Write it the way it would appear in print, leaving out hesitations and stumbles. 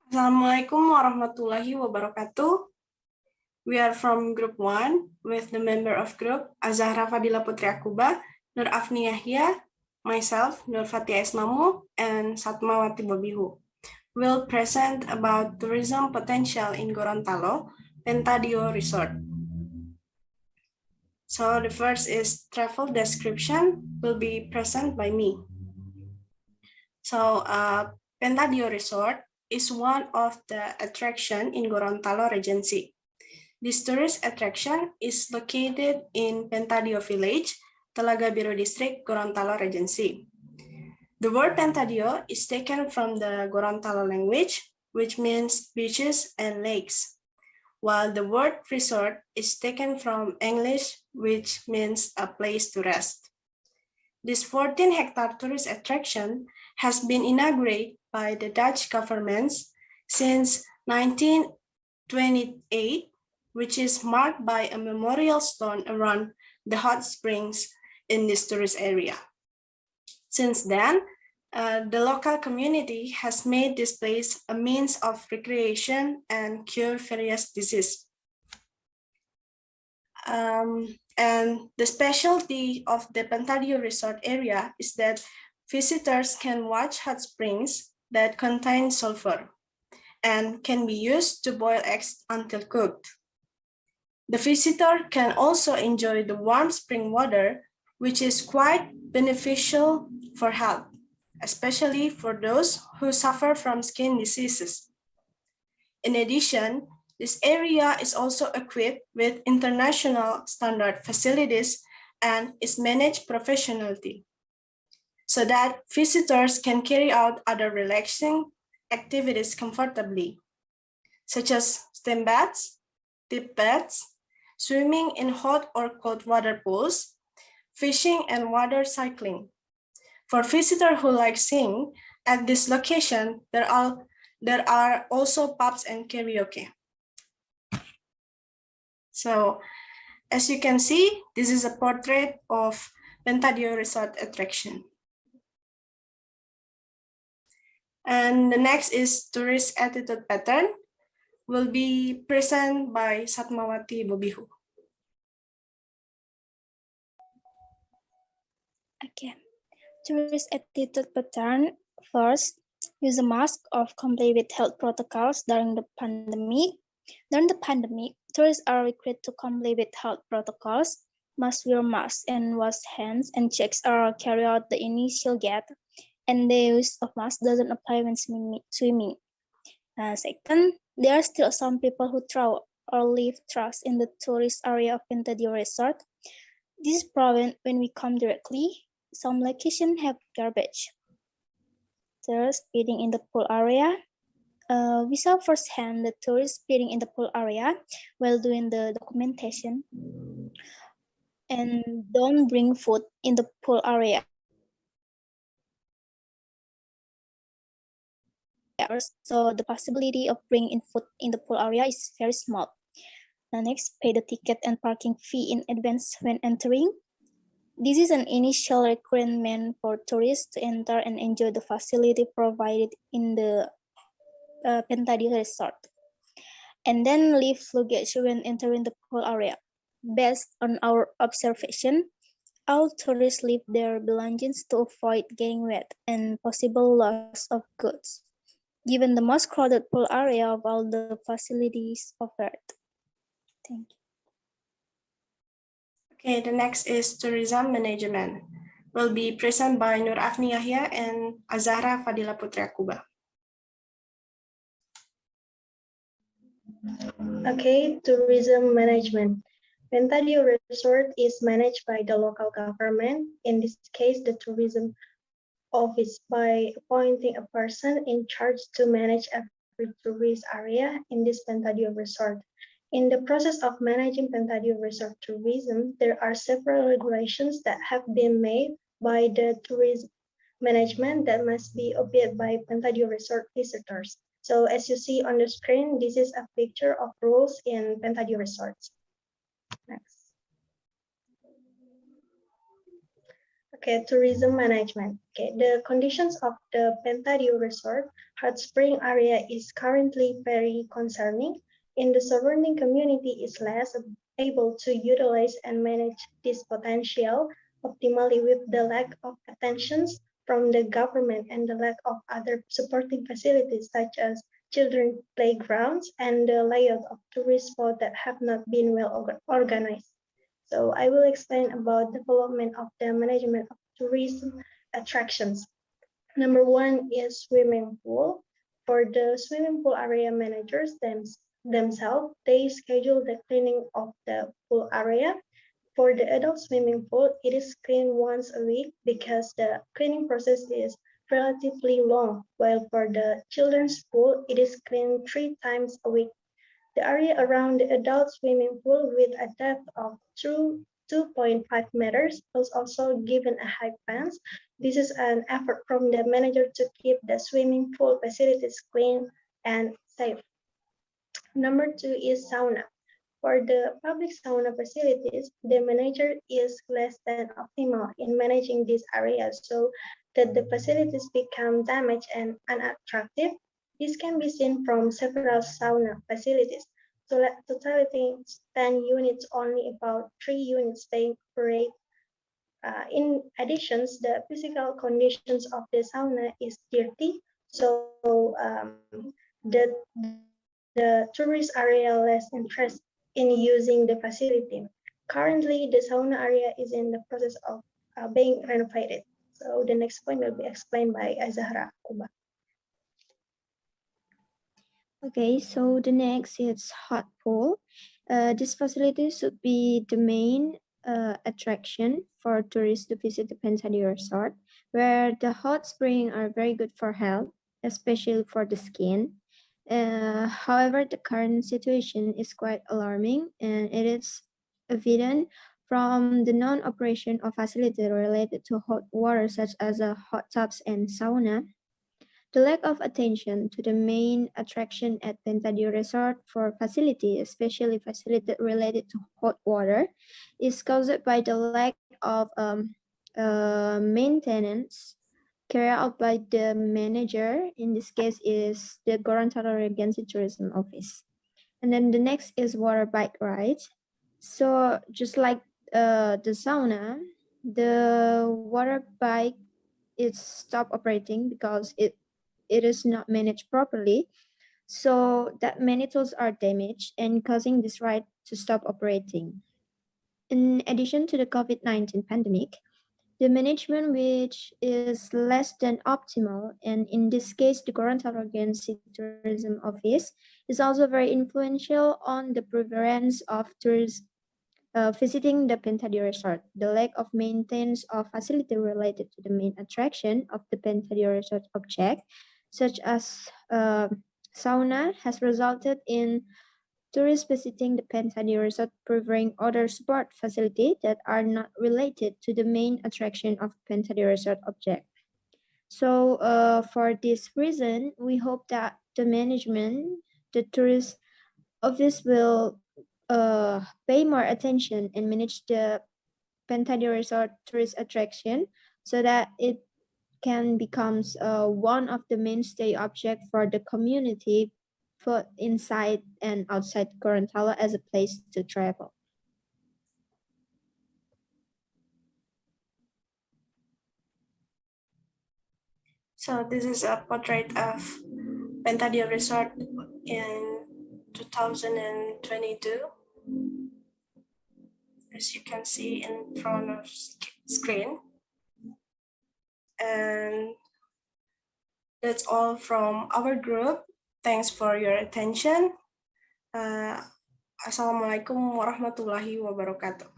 Assalamualaikum warahmatullahi wabarakatuh. We are from Group 1 with the member of group Azzahra F.P Akuba, Nur Afni Yahya, myself, Nur Fathia S, Mamu, and Satmawaty Bobihu. We'll present about tourism potential in Gorontalo, Pentadio Resort. So the first is travel description will be present by me. So Pentadio Resort is one of the attraction in Gorontalo Regency. This tourist attraction is located in Pentadio Village, Telaga Biru District, Gorontalo Regency. The word Pentadio is taken from the Gorontalo language, which means beaches and lakes, while the word resort is taken from English, which means a place to rest. This 14-hectare tourist attraction has been inaugurated by the Dutch government since 1928, which is marked by a memorial stone around the hot springs in this tourist area. Since then, the local community has made this place a means of recreation and cure various diseases. And the specialty of the Pentadio Resort area is that visitors can watch hot springs that contain sulfur and can be used to boil eggs until cooked. The visitor can also enjoy the warm spring water, which is quite beneficial for health, especially for those who suffer from skin diseases. In addition, this area is also equipped with international standard facilities and is managed professionally, so that visitors can carry out other relaxing activities comfortably, such as steam baths, deep baths, swimming in hot or cold water pools, fishing, and water cycling. For visitors who like singing, at this location, there are also pubs and karaoke. So, as you can see, this is a portrait of Pentadio Resort attraction. And the next is tourist attitude pattern, will be presented by Satmawaty Bobihu. Okay, tourist attitude pattern. First, use a mask or comply with health protocols during the pandemic. During the pandemic, tourists are required to comply with health protocols, must wear masks and wash hands, and checks are carried out the initial gate, and the use of masks doesn't apply when swimming. Second, there are still some people who throw or leave trash in the tourist area of Pentadio Resort. This is proven when we come directly. Some locations have garbage. Third, speeding in the pool area. We saw firsthand the tourists speeding in the pool area while doing the documentation. And don't bring food in the pool area. So the possibility of bringing in food in the pool area is very small. Next, pay the ticket and parking fee in advance when entering. This is an initial requirement for tourists to enter and enjoy the facility provided in the Pentadio Resort. And then leave luggage when entering the pool area. Based on our observation, all tourists leave their belongings to avoid getting wet and possible loss of goods, given the most crowded pool area of all the facilities offered. Thank you. Okay, the next is tourism management. Will be presented by Nur Afni Yahya and Azzahra F.P Akuba. Okay, tourism management. Pentadio Resort is managed by the local government, in this case the tourism office, by appointing a person in charge to manage every tourist area in this Pentadio Resort. In the process of managing Pentadio Resort tourism, there are several regulations that have been made by the tourism management that must be obeyed by Pentadio Resort visitors. So as you see on the screen, this is a picture of rules in Pentadio Resorts. Next. Okay, tourism management. Okay, the conditions of the Pentadio Resort hot spring area is currently very concerning, and the surrounding community is less able to utilize and manage this potential optimally with the lack of attentions from the government and the lack of other supporting facilities such as children playgrounds and the layout of tourist spots that have not been well organized. So I will explain about development of the management of tourism attractions. Number one is swimming pool. For the swimming pool area managers themselves, they schedule the cleaning of the pool area. For the adult swimming pool, it is cleaned once a week because the cleaning process is relatively long, while for the children's pool, it is cleaned 3 times a week. The area around the adult swimming pool with a depth of 2.5 meters was also given a high fence. This is an effort from the manager to keep the swimming pool facilities clean and safe. Number two is sauna. For the public sauna facilities, the manager is less than optimal in managing these areas so that the facilities become damaged and unattractive. This can be seen from several sauna facilities. So totality 10 units, only about 3 units they operate. In addition, the physical conditions of the sauna is dirty, so the tourist area less interest in using the facility. Currently, the sauna area is in the process of being renovated. So the next point will be explained by Azzahra Akuba. Okay, so the next is hot pool. This facility should be the main attraction for tourists to visit the Pentadi Resort, where the hot springs are very good for health, especially for the skin. However, the current situation is quite alarming, and it is evident from the non-operation of facilities related to hot water, such as hot tubs and sauna. The lack of attention to the main attraction at Pentadi Resort for facility, especially facility related to hot water, is caused by the lack of maintenance carried out by the manager. In this case, is the Gorontalo Regency Tourism Office. And then the next is water bike rides. So just like the sauna, the water bike is stopped operating because it is not managed properly, so that many tools are damaged and causing this ride to stop operating. In addition to the COVID-19 pandemic, the management which is less than optimal, and in this case, the Gorontalo Regency Tourism Office is also very influential on the prevalence of tourists visiting the Pentadi Resort. The lack of maintenance of facility related to the main attraction of the Pentadi Resort object, such as sauna, has resulted in tourists visiting the Pentadi Resort preferring other support facilities that are not related to the main attraction of Pentadi Resort object. So for this reason, we hope that the management, the tourist office will pay more attention and manage the Pentadi Resort tourist attraction so that it can become one of the mainstay object for the community, both inside and outside Gorontalo as a place to travel. So this is a portrait of Pentadi Resort in 2022. As you can see in front of screen. And that's all from our group. Thanks for your attention. Assalamualaikum warahmatullahi wabarakatuh.